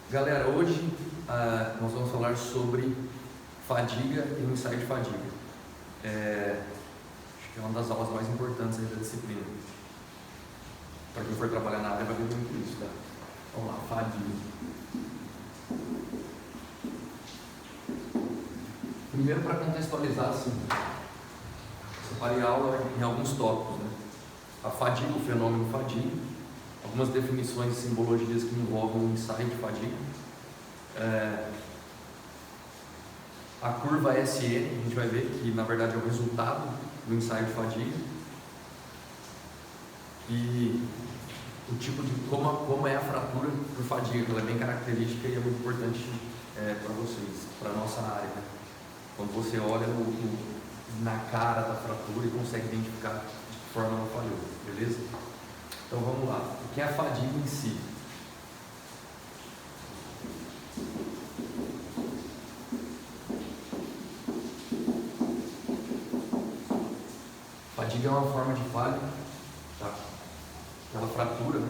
Galera, hoje nós vamos falar sobre fadiga e o ensaio de fadiga. Acho que é uma das aulas mais importantes aí da disciplina. Para quem for trabalhar na área vai ver muito isso, tá? Vamos lá, fadiga. Primeiro, para contextualizar, assim, separei a aula em alguns tópicos, né? A fadiga, o fenômeno fadiga, algumas definições e simbologias que envolvem o ensaio de fadiga. A curva SN, a gente vai ver que na verdade é o resultado do ensaio de fadiga. E o tipo de como é a fratura por fadiga, que ela é bem característica e é muito importante para vocês, para a nossa área, né? Quando você olha na cara da fratura e consegue identificar de que forma ela falhou, beleza? Então vamos lá. O que é a fadiga em si? Fadiga é uma forma de falha, tá? Aquela fratura, né?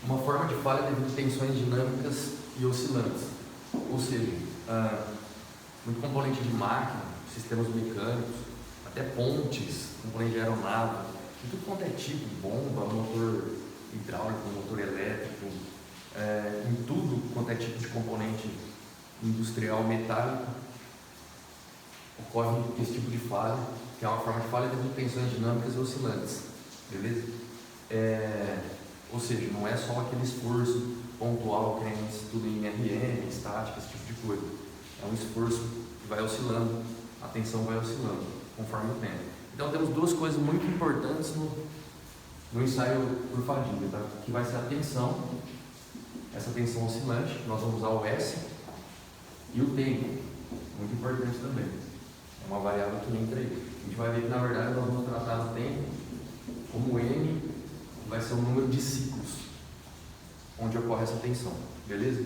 Uma forma de falha devido a tensões dinâmicas e oscilantes, ou seja, muito componente de máquina, sistemas mecânicos, até pontes, componente de aeronave, de tudo quanto é tipo, bomba, motor hidráulico, motor elétrico, em tudo quanto é tipo de componente industrial metálico, ocorre esse tipo de falha, que é uma forma de falha devido a tensões dinâmicas e oscilantes, beleza? Ou seja, não é só aquele esforço pontual que a gente estuda em RN, estática, esse tipo de coisa. É um esforço que vai oscilando, a tensão vai oscilando conforme o tempo. Então temos duas coisas muito importantes no ensaio por fadiga, tá? Que vai ser a tensão, essa tensão oscilante, nós vamos usar o S, e o tempo, muito importante também. É uma variável que entra aí. A gente vai ver que na verdade nós vamos tratar o tempo como N vai ser o número de ciclos onde ocorre essa tensão, beleza?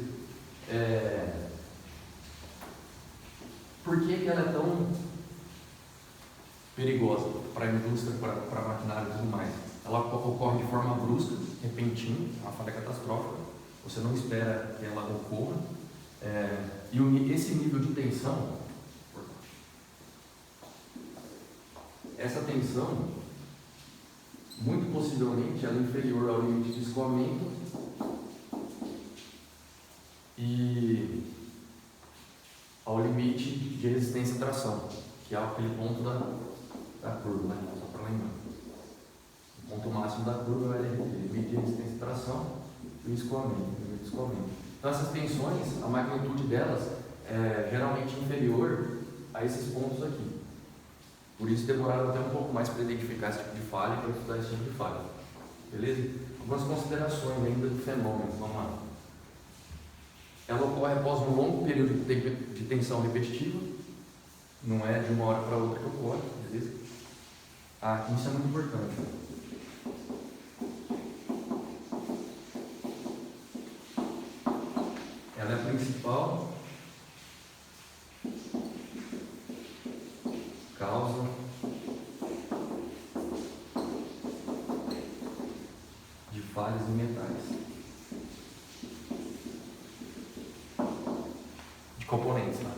Por que ela é tão perigosa para a indústria, para a maquinária e tudo mais? Ela ocorre de forma brusca, repentina, uma falha catastrófica, você não espera que ela ocorra, e esse nível de tensão, essa tensão, muito possivelmente ela é inferior ao limite de escoamento e ao limite de resistência à tração, que é aquele ponto da curva, né? Só para lembrar. O ponto máximo da curva é o limite de resistência à tração e o escoamento, o limite de escoamento. Então essas tensões, a magnitude delas é geralmente inferior a esses pontos aqui. Por isso demoraram até um pouco mais para identificar esse tipo de falha e para estudar esse tipo de falha. Beleza? Algumas considerações ainda do fenômeno, vamos lá. Ela ocorre após um longo período de tensão repetitiva, não é de uma hora para outra que ocorre, beleza? Isso é muito importante. Ela é a principal causa de falhas em metais, de componentes, tá?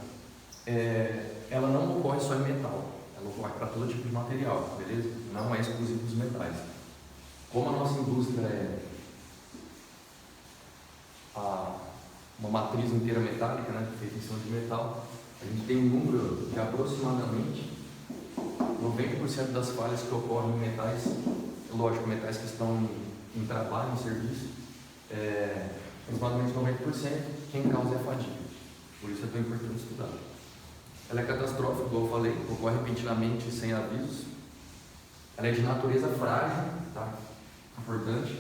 Ela não ocorre só em metal, ela ocorre para todo tipo de material, beleza? Não é exclusivo dos metais. Como a nossa indústria é uma matriz inteira metálica, né, feita em cima de metal, a gente tem um número de aproximadamente 90% das falhas que ocorrem em metais, lógico, metais que estão em trabalho, em serviço, aproximadamente 90%, quem causa é a fadiga. Por isso é tão importante estudar. Ela é catastrófica, igual eu falei, ocorre repentinamente sem avisos. Ela é de natureza frágil, tá? Importante.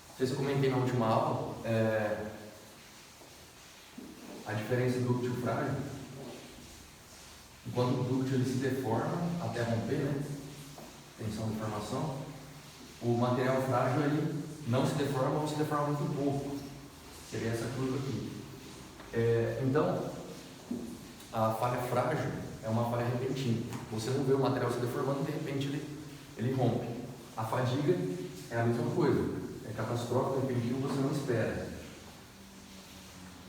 Não sei se eu comentei na última aula, diferença dúctil frágil, enquanto o dúctil ele se deforma até romper, né? Tensão de formação, o material frágil ele não se deforma ou se deforma muito pouco. Seria essa curva aqui. Então, a falha frágil é uma falha repentina. Você não vê o material se deformando, de repente ele rompe. A fadiga é a mesma coisa. É catastrófico, repentino, você não espera.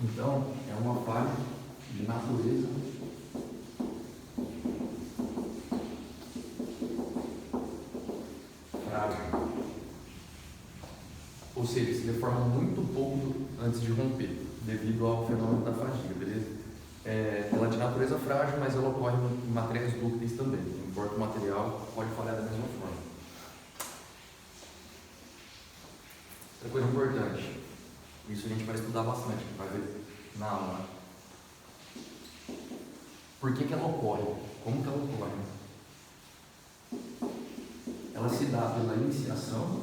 Então, é uma falha de natureza frágil. Ou seja, se deforma muito pouco antes de romper, devido ao fenômeno da fadiga, beleza? Ela é de natureza frágil, mas ela ocorre em materiais dúcteis também. Não importa o material, pode falhar da mesma forma. Outra coisa importante, isso a gente vai estudar bastante, vai ver na aula. Por que ela ocorre? Como que ela ocorre? Ela se dá pela iniciação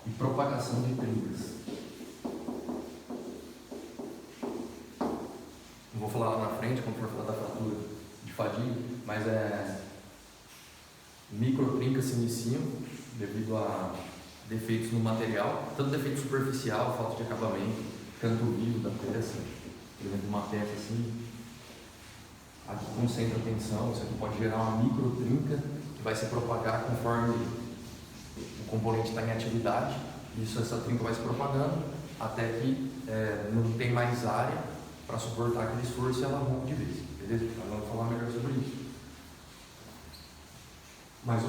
e propagação de trincas. Não vou falar lá na frente, quando for falar da fratura de fadiga, mas microtrincas se iniciam devido a defeitos no material, tanto defeito superficial, falta de acabamento, canto vivo da peça, por exemplo, uma peça assim, aqui concentra a tensão, isso aqui pode gerar uma microtrinca que vai se propagar conforme o componente está em atividade, essa trinca vai se propagando até que não tem mais área para suportar aquele esforço e ela rompe de vez, beleza? Nós vamos falar melhor sobre isso. Mas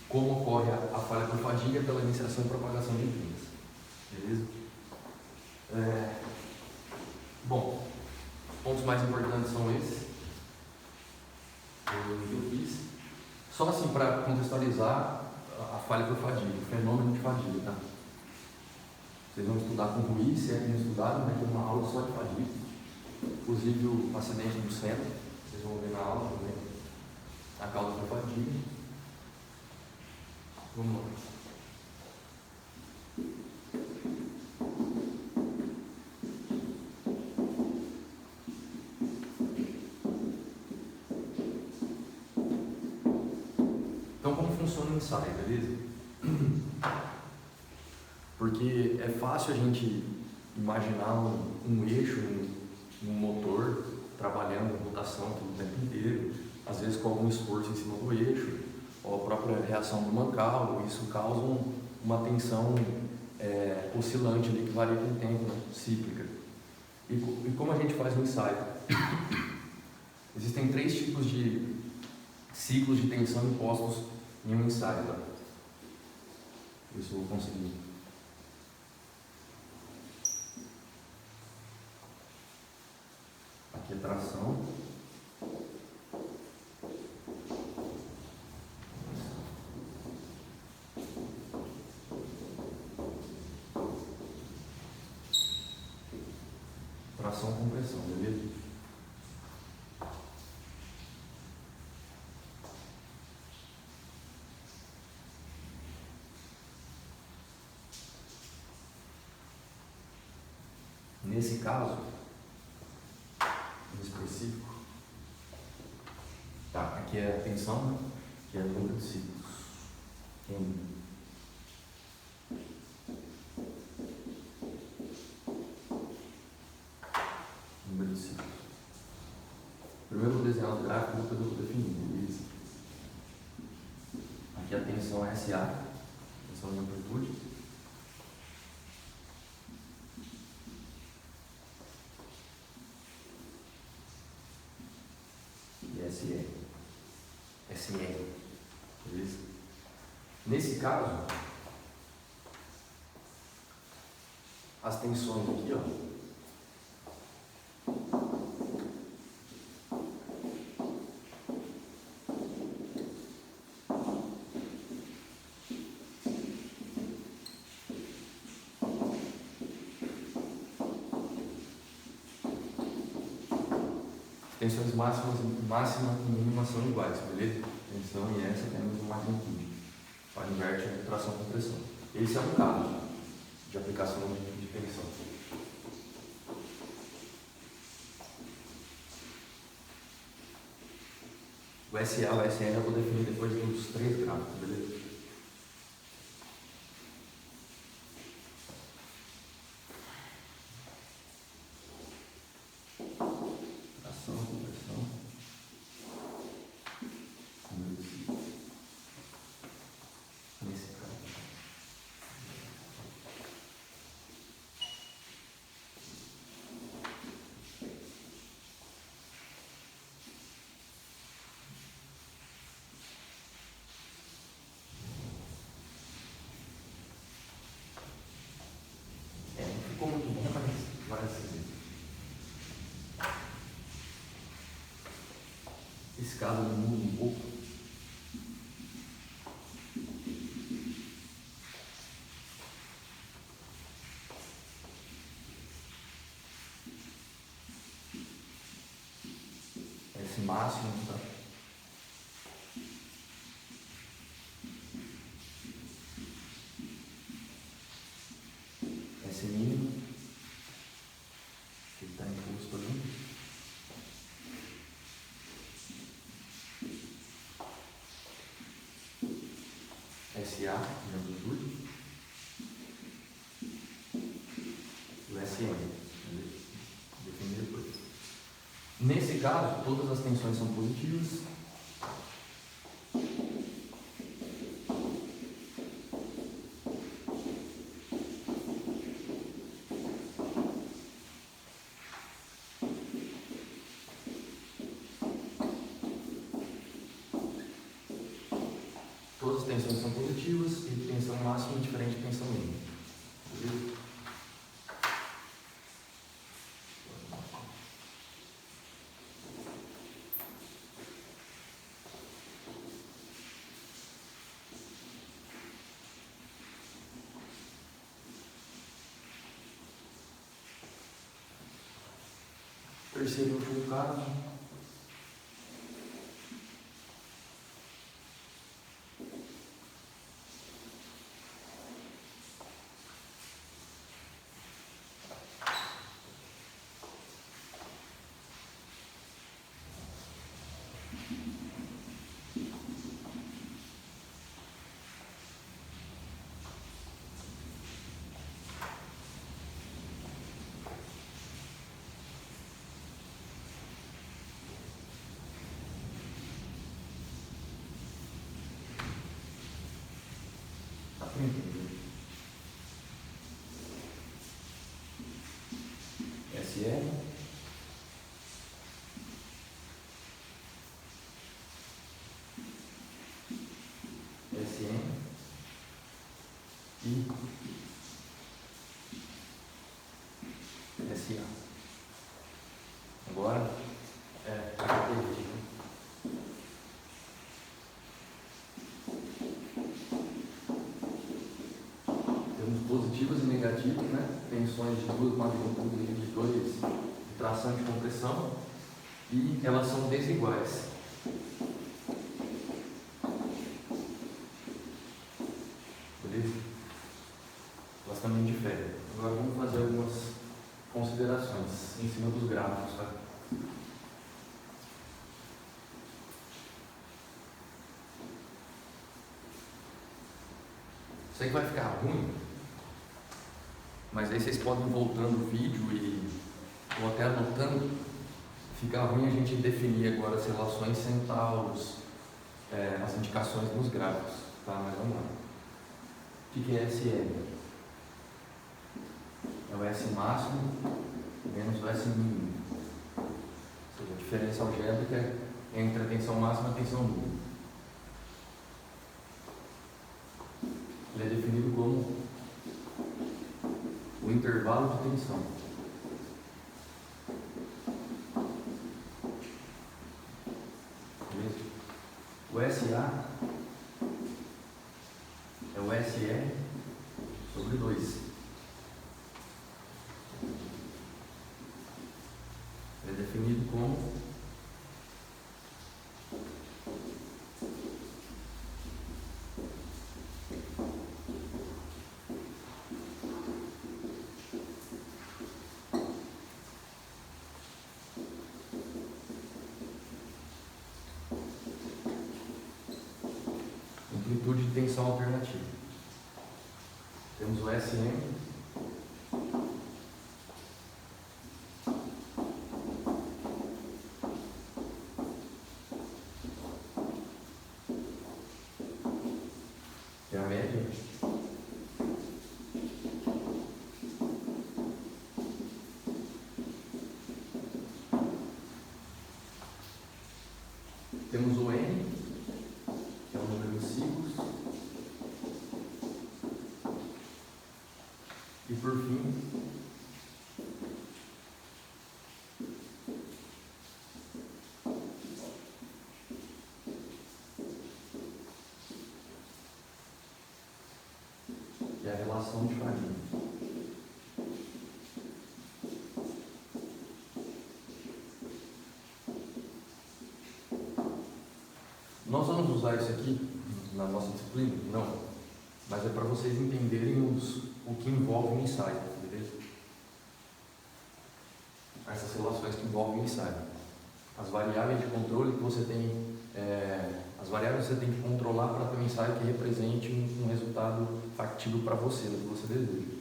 como ocorre a falha por fadiga é pela iniciação e propagação de trincas, beleza? Bom, os pontos mais importantes são esses que eu fiz. Só assim para contextualizar a falha por fadiga, o fenômeno de fadiga, tá? Vocês vão estudar com o Ruiz, se é que não estudaram, vai ter uma aula só de fadiga. Inclusive o acidente do centro, vocês vão ver na aula também. A causa da fadiga. Vamos lá. Então, como funciona o ensaio, beleza? Porque é fácil a gente imaginar um eixo, um motor trabalhando em rotação todo o tempo inteiro, às vezes com algum esforço em cima do eixo, ou a própria reação do mancal, isso causa uma tensão oscilante ali que varia com o tempo, né? Cíclica. E como a gente faz no ensaio? Existem 3 tipos de ciclos de tensão impostos em um ensaio, tá? Isso eu vou conseguir. Aqui é tração. Tração com pressão, beleza? Nesse caso, em específico, tá, aqui é a tensão, né? Que é o número de ciclos. Número de ciclos. Primeiro eu vou desenhar os gráficos, depois eu vou definir, beleza? Aqui a tensão é SA, tensão de amplitude. SN, beleza? Nesse caso, as tensões aqui, ó, Tensões máxima e mínima são iguais, beleza? Tensão e essa temos uma magnitude. Para inverte a tração com pressão. Esse é um caso de aplicação de tensão. O SA, o SN eu vou definir depois dos 3 gráficos, beleza? Tração, compressão. Nesse caso. Não ficou muito bom, mas vai ser. Esse caso muda um pouco. Esse máximo, tá? Esse mínimo, que está imposto ali. SA, de amplitude. E o SM, definir depois. Nesse caso, todas as tensões são positivas. Todas as tensões são positivas e tensão máxima é diferente de tensão mínima. Beleza? Terceiro e último caso. SM, SM e SA. Agora temos positivas e negativas, né? Tensões de duas magnitudes de dois de tração e de compressão, e elas são desiguais. Beleza? Elas também diferem. Agora vamos fazer algumas considerações em cima dos gráficos, tá? Sei que vai ficar ruim, mas aí vocês podem ir voltando o vídeo ou até anotando. Fica ruim a gente definir agora as relações centauros, as indicações nos gráficos, tá? Mas vamos lá. O que é SM? É o S máximo menos o S mínimo. Ou seja, a diferença algébrica é entre a tensão máxima e a tensão mínima. Ele é definido como o intervalo de tensão. Beleza? O SA é o SE sobre 2. Ele é definido como amplitude de tensão alternativa. Temos o SM, que é a média. Temos o N, que é o número de ciclos. E por fim, que é a relação de Faraday. Nós vamos usar isso aqui na nossa disciplina? Não. Mas é para vocês entenderem o que envolve o ensaio, beleza? Essas relações que envolvem o ensaio. As variáveis de controle que você tem, as variáveis que você tem que controlar para ter um ensaio que represente um resultado factível para você, do que você deseja.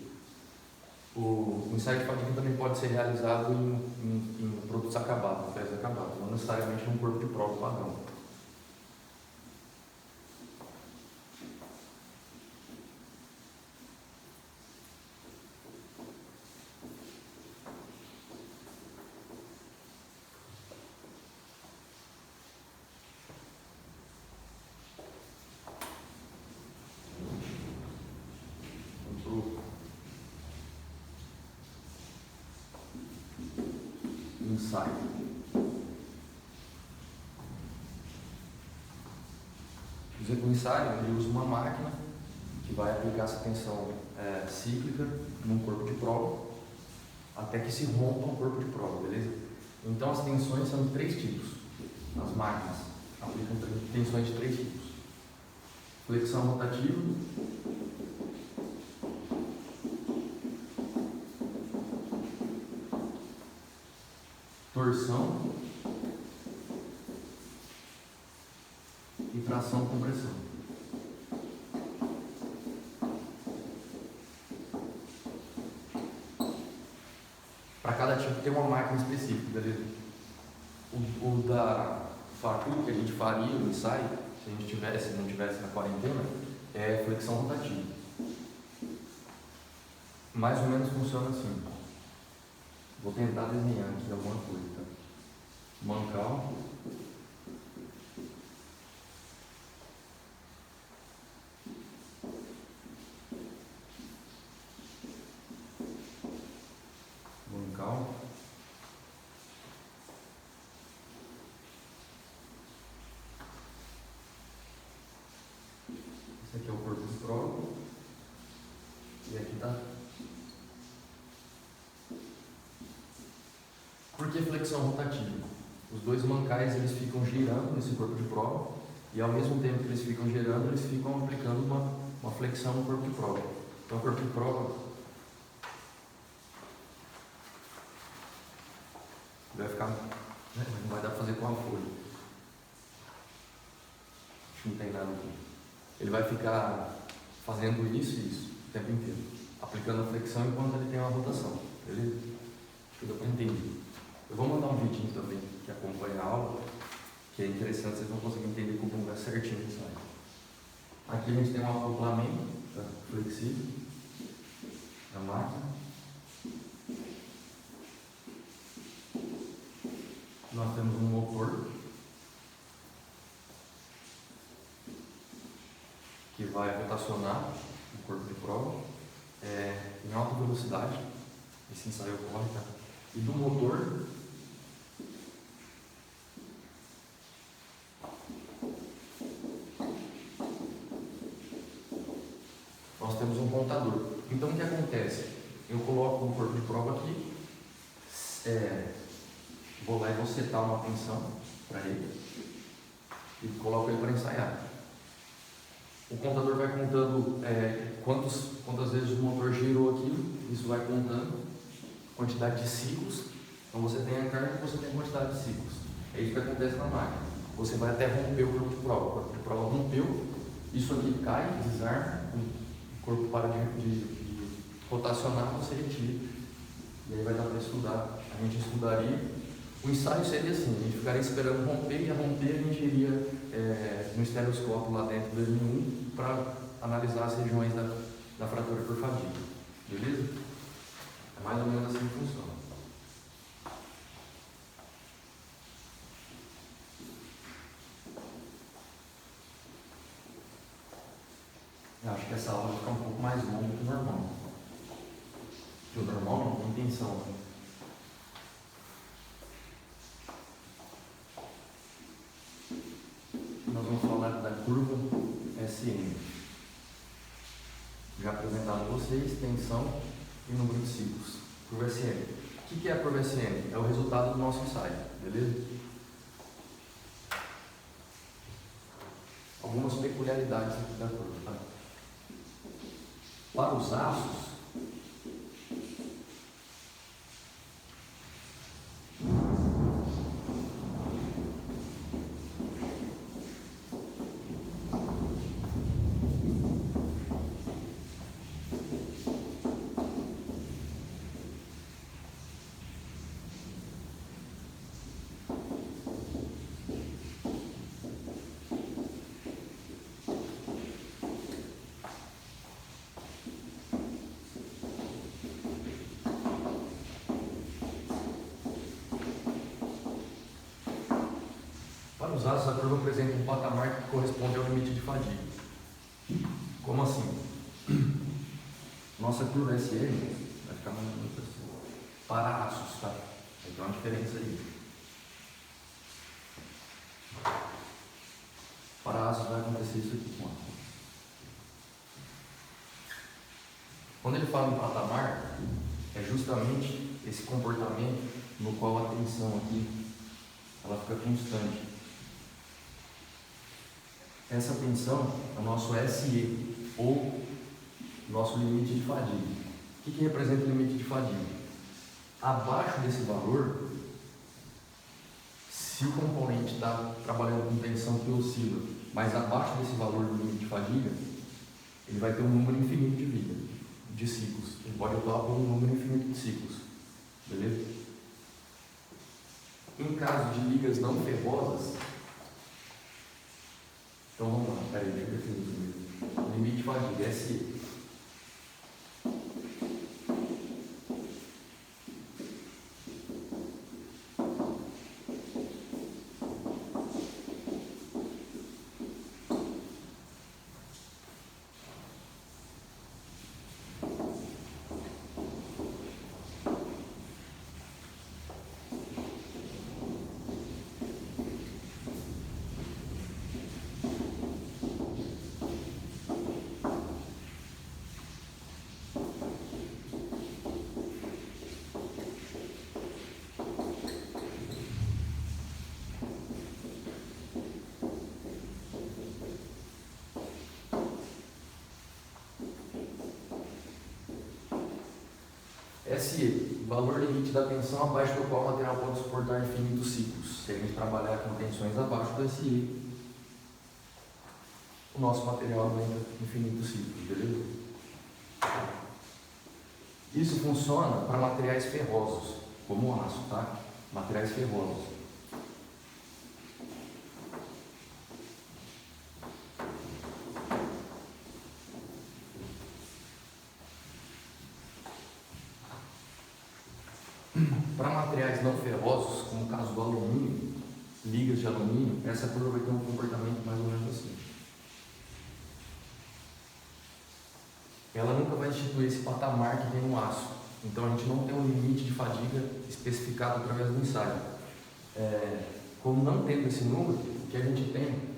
O ensaio de fadiga também pode ser realizado em produtos acabados, em peças acabadas, não necessariamente num corpo de prova padrão. Ensaio. O ensaio ele usa uma máquina que vai aplicar essa tensão cíclica num corpo de prova até que se rompa um corpo de prova, beleza? Então as tensões são de 3 tipos. As máquinas aplicam tensões de 3 tipos: flexão rotativa, torção e tração com pressão. Para cada tipo tem uma máquina específica, beleza? O da facu que a gente faria no ensaio, se a gente não tivesse na quarentena, é flexão rotativa. Mais ou menos funciona assim. Vou tentar desenhar aqui alguma coisa, tá? Mancal. Mancal. Esse aqui é o corpo de prova. E aqui tá. Por que flexão rotativa? Os dois mancais eles ficam girando nesse corpo de prova e ao mesmo tempo que eles ficam girando, eles ficam aplicando uma flexão no corpo de prova. Então o corpo de prova vai ficar, não vai dar para fazer com a folha. Acho que não tem nada aqui. Ele vai ficar fazendo isso e isso o tempo inteiro, aplicando a flexão enquanto ele tem uma rotação, beleza? Acho que deu para entender. Eu vou mandar um vidinho também que acompanha a aula, que é interessante, vocês vão conseguir entender como é certinho isso aí. Aqui a gente tem um acoplamento flexível da máquina. Nós temos um motor que vai rotacionar o corpo de prova em alta velocidade. Esse ensaio ocorre, tá? E do motor nós temos um contador. Então o que acontece? Eu coloco um corpo de prova aqui, vou lá e vou setar uma tensão para ele e coloco ele para ensaiar. O contador vai contando quantas vezes o motor girou aquilo, isso vai contando quantidade de ciclos. Então você tem a carga e você tem a quantidade de ciclos. É isso que acontece na máquina. Você vai até romper o corpo de prova. O corpo de prova rompeu, Isso aqui cai, desarma, o corpo para de rotacionar, você retira. E aí vai dar para estudar. A gente estudaria. O ensaio seria assim, a gente ficaria esperando romper, e a romper a gente iria no estereoscópio lá dentro do M1 para analisar as regiões da fratura por fadiga. Beleza? É mais ou menos assim que funciona. Eu acho que essa aula vai ficar um pouco mais longa que o normal. O normal não tem intenção, né? Nós vamos falar da curva SM. Já apresentado a vocês tensão e número de ciclos. Curva SM. O que é a curva SM? É o resultado do nosso ensaio, beleza? Algumas peculiaridades aqui da curva, tá? Para os aços, a curva apresenta um patamar que corresponde ao limite de fadiga. Como assim? Nossa curva SM vai ficar mais ou menos assim. Para aços, tá? Vai ter uma diferença aí. Para aços vai acontecer isso aqui. Quando ele fala em patamar, é justamente esse comportamento no qual a tensão aqui ela fica constante. Essa tensão é o nosso SE, ou nosso limite de fadiga. O que representa o limite de fadiga? Abaixo desse valor, se o componente está trabalhando com tensão que oscila, mas abaixo desse valor do limite de fadiga, ele vai ter um número infinito de vida, de ciclos. Ele pode atuar por um número infinito de ciclos. Beleza? Em caso de ligas não ferrosas, então vamos lá, peraí, deixa eu definir isso mesmo. O limite de fadiga, SE. SE, valor limite da tensão abaixo do qual o material pode suportar infinitos ciclos. Se a gente trabalhar com tensões abaixo do SE, o nosso material aguenta infinitos ciclos, beleza? Isso funciona para materiais ferrosos, como o aço, tá? Materiais ferrosos. Para materiais não ferrosos, como o caso do alumínio, ligas de alumínio, essa curva vai ter um comportamento mais ou menos assim. Ela nunca vai instituir esse patamar que tem no aço. Então a gente não tem um limite de fadiga especificado através do ensaio. Como não tendo esse número, o que a gente tem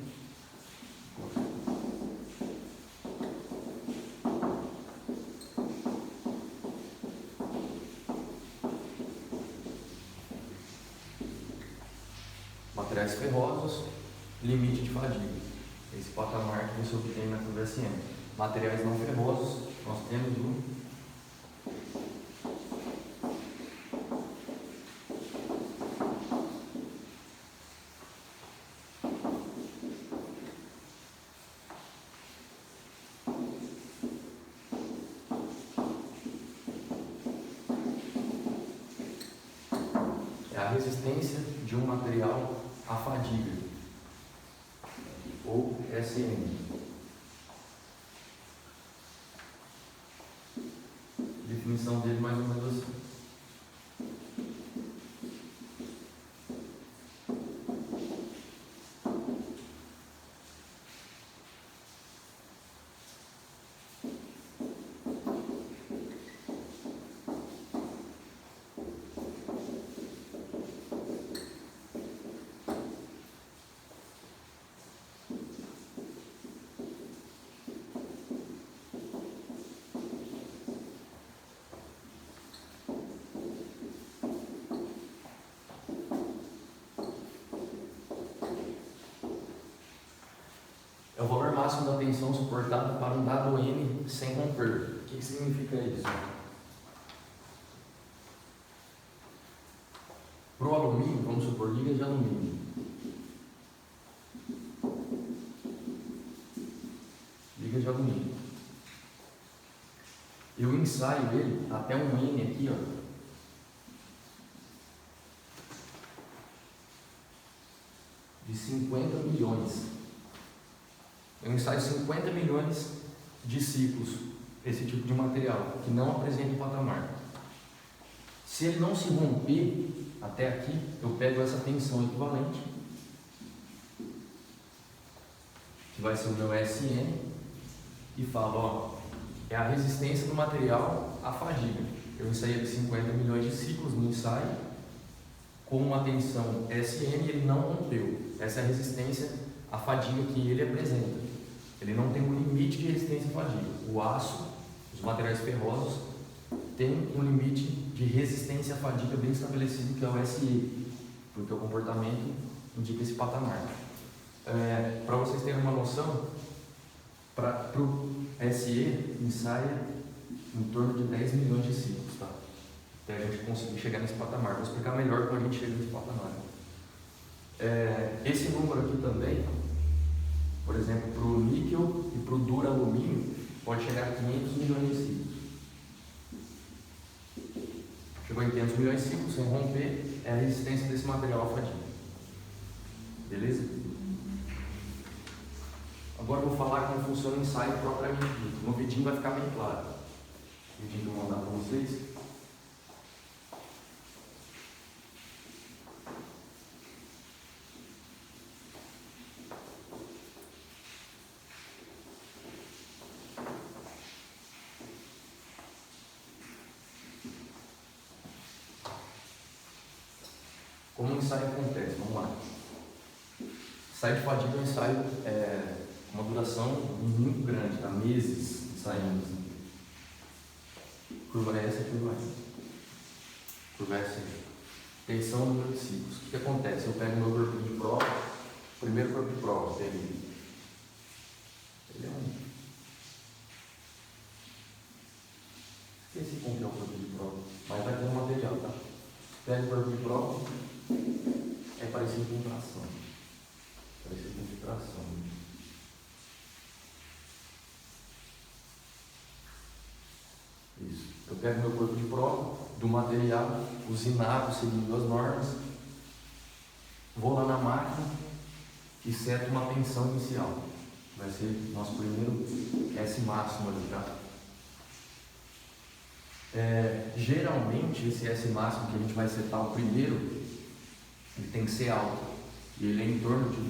materiais ferrosos, limite de fadiga. Esse patamar que você obtém na curva SM. Materiais não ferrosos, nós temos um a resistência de um material à fadiga, ou SM. Definição dele mais ou menos assim. É o valor máximo da tensão suportada para um dado N sem romper. O que significa isso? Para o alumínio, vamos supor, liga de alumínio. Liga de alumínio. Eu ensaio ele até um N aqui, ó. De 50 milhões. Eu ensaio 50 milhões de ciclos, esse tipo de material, que não apresenta o patamar. Se ele não se romper até aqui, eu pego essa tensão equivalente, que vai ser o meu SN, e falo, ó, é a resistência do material à fadiga. Eu ensaiei 50 milhões de ciclos no ensaio, com uma tensão SN e ele não rompeu. Essa é a resistência à fadiga que ele apresenta. Ele não tem um limite de resistência à fadiga. O aço, os materiais ferrosos, tem um limite de resistência à fadiga bem estabelecido, que é o SE, porque o comportamento indica esse patamar. Para vocês terem uma noção, para o SE ensaia em torno de 10 milhões de ciclos, tá? Até a gente conseguir chegar nesse patamar. Vou explicar melhor como a gente chega nesse patamar. Esse número aqui também, por exemplo, para o níquel e para o duralumínio, pode chegar a 500 milhões de ciclos. Chegou em 500 milhões de ciclos, sem romper, é a resistência desse material à fadiga. Beleza? Agora eu vou falar como funciona o ensaio propriamente dito. No vidinho vai ficar bem claro. O vidinho que eu vou mandar para vocês. Como o ensaio acontece? Vamos lá. Ensaio de fadiga é um ensaio com uma duração muito grande, tá? Meses ensaiando. Assim. Curva S é curva S. Curva S. Tensão, número de ciclos. O que acontece? Eu pego meu corpo de prova, primeiro corpo de prova, ele é um. Esqueci como que é o corpo de prova, mas vai ter um material, tá? Pego o corpo de prova, é parecido com tração. Parecido com tração. Isso. Eu pego meu corpo de prova, do material, usinado, seguindo as normas, vou lá na máquina e seto uma tensão inicial. Vai ser nosso primeiro S máximo ali, tá? Geralmente esse S máximo que a gente vai setar o primeiro, ele tem que ser alto, e ele é em torno de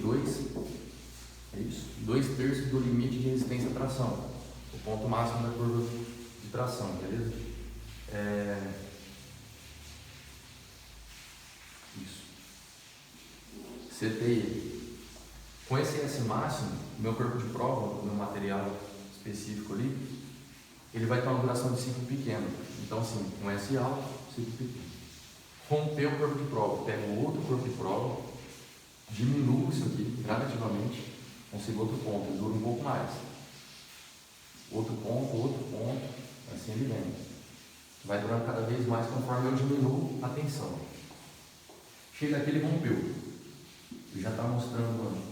2/3 do limite de resistência à tração, o ponto máximo da curva de tração, beleza? Isso. Setei ele. Com esse S máximo, meu corpo de prova, no material específico ali, ele vai ter uma duração de ciclo pequeno. Então, assim, um S alto, ciclo pequeno. Rompeu o corpo de prova, pego outro corpo de prova, diminuo isso aqui gradativamente, consigo outro ponto, ele dura um pouco mais. Outro ponto, assim ele vem. Vai durando cada vez mais conforme eu diminuo a tensão. Chega aqui, ele rompeu. Ele já está mostrando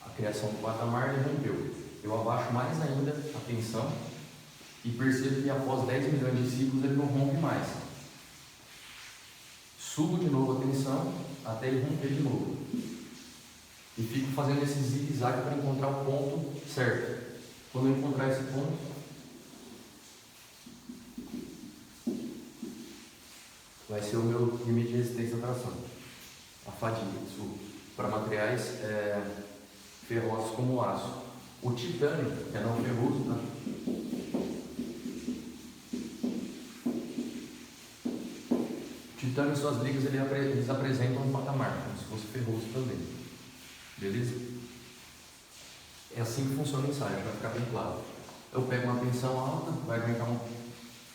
a criação do patamar, ele rompeu. Eu abaixo mais ainda a tensão e percebo que após 10 milhões de ciclos ele não rompe mais. subo de novo a tensão até ele romper de novo. E fico fazendo esse zigue-zague para encontrar o ponto certo. Quando eu encontrar esse ponto, vai ser o meu limite de resistência à tração. A fadiga, isso para materiais ferrosos como o aço. O titânio é não ferroso, tá? O titânio e suas ligas eles apresentam um patamar, como se fosse ferroso também. Beleza? É assim que funciona o ensaio, vai ficar bem claro. Eu pego uma tensão alta, vai aguentar um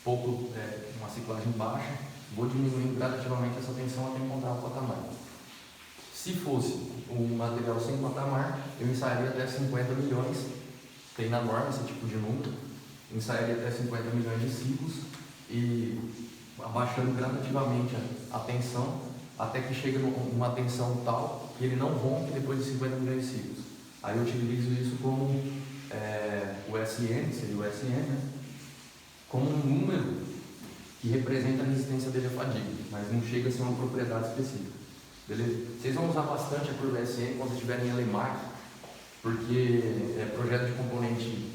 pouco, uma ciclagem baixa, vou diminuindo gradativamente essa tensão até encontrar o patamar. Se fosse um material sem patamar, eu ensaiaria até 50 milhões, tem na norma esse tipo de número, ensaiaria até 50 milhões de ciclos e abaixando gradativamente a tensão até que chegue numa tensão tal que ele não rompe depois de 50 milhões de ciclos. Aí eu utilizo isso como o SN, seria o SN, né? Como um número que representa a resistência dele à fadiga, mas não chega a ser uma propriedade específica. Beleza? Vocês vão usar bastante a curva SN quando estiverem em LMAC, porque é projeto de componente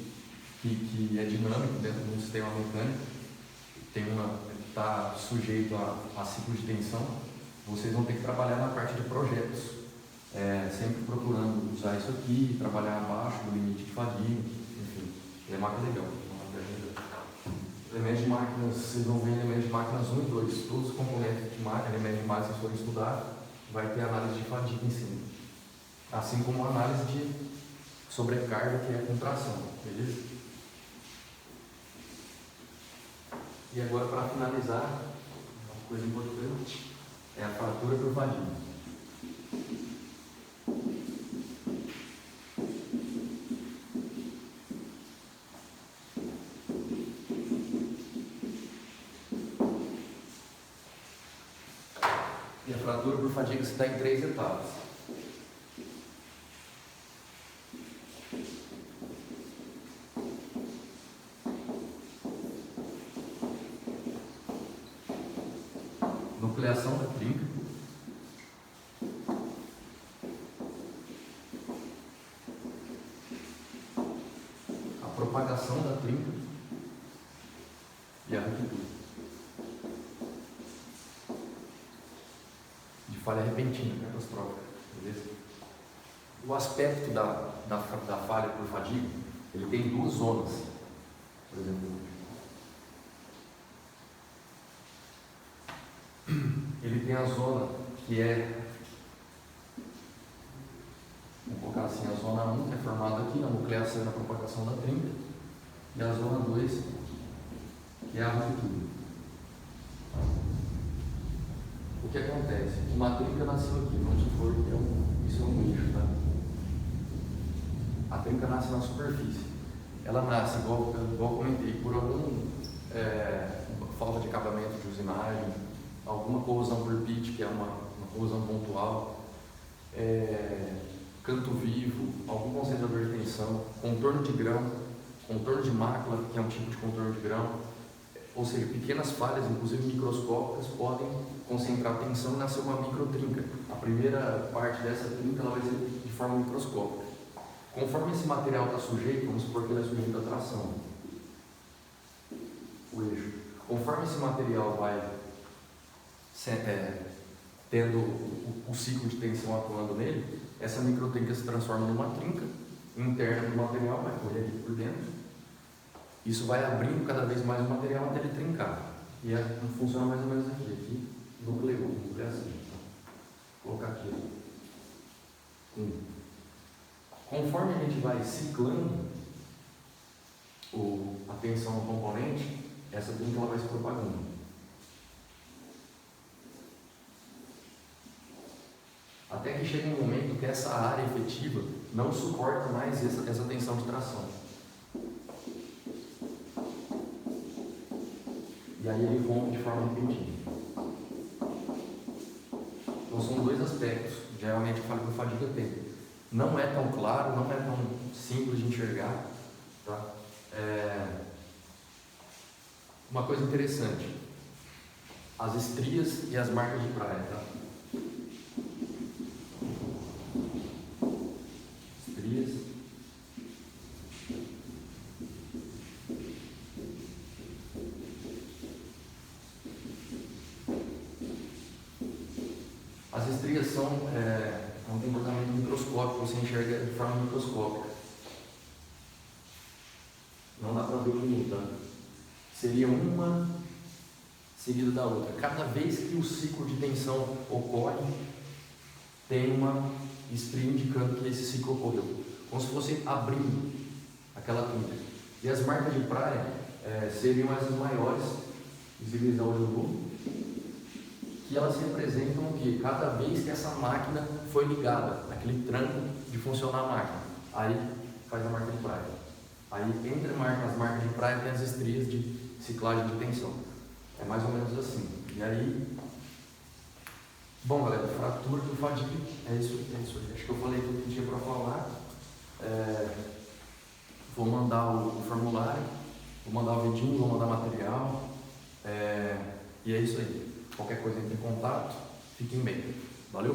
que é dinâmico dentro de um sistema mecânico, está sujeito a ciclo de tensão. Vocês vão ter que trabalhar na parte de projetos, sempre procurando usar isso aqui, trabalhar abaixo do limite de fadiga, enfim, LMAC é legal. Elementos de máquinas, vocês vão ver elementos de máquinas 1 e 2, todos os componentes de máquina, elementos de máquina, se vocês forem estudar, vai ter análise de fadiga em cima. Assim como análise de sobrecarga, que é a contração, beleza? E agora, para finalizar, uma coisa importante é a fratura por fadiga. E a fratura por fadiga está em 3 etapas. Nucleação da trinca, a propagação da trinca e a ruptura de falha repentina, catastrófica, beleza? O aspecto da falha por fadiga, ele tem 2 zonas, por exemplo. Ele tem a zona que vamos colocar assim, a zona 1 que é formada aqui na nucleação e na propagação da trinca, e a zona 2 que é a ruptura. O que acontece? Uma trinca nasceu aqui, vamos supor que isso é um eixo, tá? A trinca nasce na superfície. Ela nasce, igual eu comentei, por alguma falta de acabamento de usinagem, alguma corrosão por pitch, que é uma corrosão pontual, canto vivo, algum concentrador de tensão, contorno de grão, contorno de mácula, que é um tipo de contorno de grão, ou seja, pequenas falhas, inclusive microscópicas, podem concentrar tensão e nascer uma microtrinca. A primeira parte dessa trinca ela vai ser de forma microscópica. Conforme esse material está sujeito, vamos supor que ele é sujeito à tração, o eixo. Conforme esse material vai tendo o ciclo de tensão atuando nele, essa microtrinca se transforma numa trinca interna do material, vai correr aqui por dentro. Isso vai abrindo cada vez mais o material até ele trincar. E funciona mais ou menos aqui nucleação. Vou colocar aqui. Conforme a gente vai ciclando a tensão no componente, essa trinca ela vai se propagando. Até que chega um momento que essa área efetiva não suporta mais essa tensão de tração. E aí ele rompe de forma repentina. Então são 2 aspectos, geralmente a falha por fadiga tem. Não é tão claro, não é tão simples de enxergar. Tá? Uma coisa interessante, as estrias e as marcas de praia, tá? Estrias. As estrias são um comportamento microscópico, você enxerga de forma microscópica. Não dá para ver bonito, tá? Seria uma seguida da outra. Cada vez que o ciclo de tensão ocorre, tem uma estria indicando que esse ciclo ocorreu. Como se fosse abrindo aquela trilha. E as marcas de praia seriam essas maiores, visíveis a olho nu, que elas representam o quê? Cada vez que essa máquina foi ligada, aquele tranco de funcionar a máquina, aí faz a marca de praia. Aí entre as marcas de praia tem as estrias de ciclagem de tensão. É mais ou menos assim. E aí, bom galera, fratura do fadiga, é isso aí. Acho que eu falei tudo que tinha para falar. Vou mandar o formulário, vou mandar o vidinho, vou mandar material. E é isso aí. Qualquer coisa entre em contato, fiquem bem. Valeu?